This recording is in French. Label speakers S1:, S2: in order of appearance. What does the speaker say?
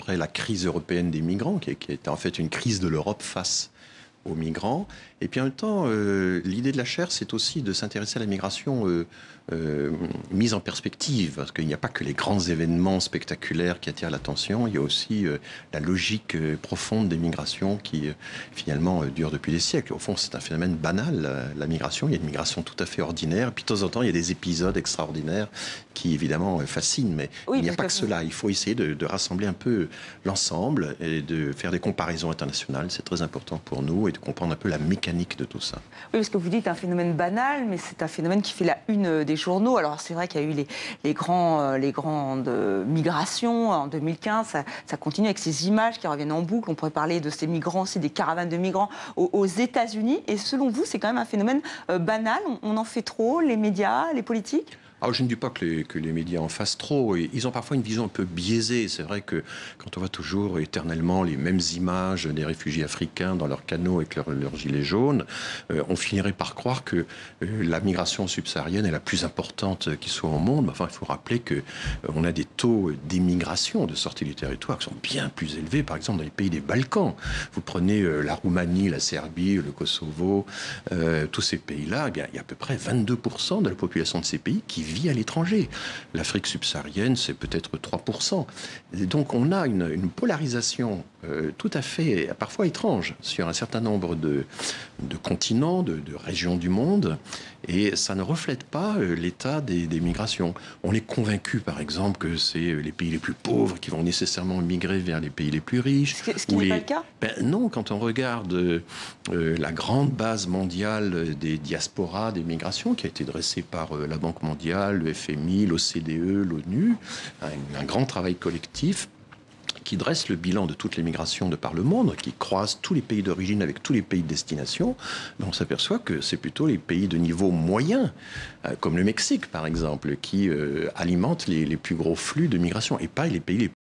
S1: près la crise européenne des migrants, qui était en fait une crise de l'Europe face aux migrants. Et puis en même temps, l'idée de la chaire, c'est aussi de s'intéresser à la migration mise en perspective, parce qu'il n'y a pas que les grands événements spectaculaires qui attirent l'attention, il y a aussi la logique profonde des migrations qui finalement dure depuis des siècles. Au fond, c'est un phénomène banal, la migration. Il y a une migration tout à fait ordinaire, et puis de temps en temps, il y a des épisodes extraordinaires qui évidemment fascinent, mais
S2: oui,
S1: il n'y a pas que cela. Il faut essayer de rassembler un peu l'ensemble et de faire des comparaisons internationales. C'est très important pour nous, et de comprendre un peu la mécanique de tout ça.
S2: Oui, parce que vous dites un phénomène banal, mais c'est un phénomène qui fait la une des journaux. Alors c'est vrai qu'il y a eu les grandes migrations en 2015. Ça continue avec ces images qui reviennent en boucle. On pourrait parler de ces migrants aussi, des caravanes de migrants aux États-Unis. Et selon vous, c'est quand même un phénomène banal. On en fait trop, les médias, les politiques?
S1: Alors, je ne dis pas que les médias en fassent trop. Ils ont parfois une vision un peu biaisée. C'est vrai que quand on voit toujours éternellement les mêmes images des réfugiés africains dans leurs canaux avec leurs gilets jaunes, on finirait par croire que la migration subsaharienne est la plus importante qui soit au monde. Enfin, il faut rappeler qu'on a des taux d'émigration, de sortie du territoire, qui sont bien plus élevés, par exemple, dans les pays des Balkans. Vous prenez la Roumanie, la Serbie, le Kosovo, tous ces pays-là, il y a à peu près 22% de la population de ces pays qui vit à l'étranger. L'Afrique subsaharienne, c'est peut-être 3%. Et donc on a une polarisation tout à fait, parfois étrange, sur un certain nombre de continents, de régions du monde, et ça ne reflète pas l'état des migrations. On est convaincu, par exemple, que c'est les pays les plus pauvres qui vont nécessairement migrer vers les pays les plus riches.
S2: Ce qui n'est pas le cas?
S1: Non, quand on regarde la grande base mondiale des diasporas, des migrations, qui a été dressée par la Banque mondiale, le FMI, l'OCDE, l'ONU, un grand travail collectif qui dresse le bilan de toutes les migrations de par le monde, qui croise tous les pays d'origine avec tous les pays de destination, on s'aperçoit que c'est plutôt les pays de niveau moyen, comme le Mexique par exemple, qui alimentent les plus gros flux de migration, et pas les pays les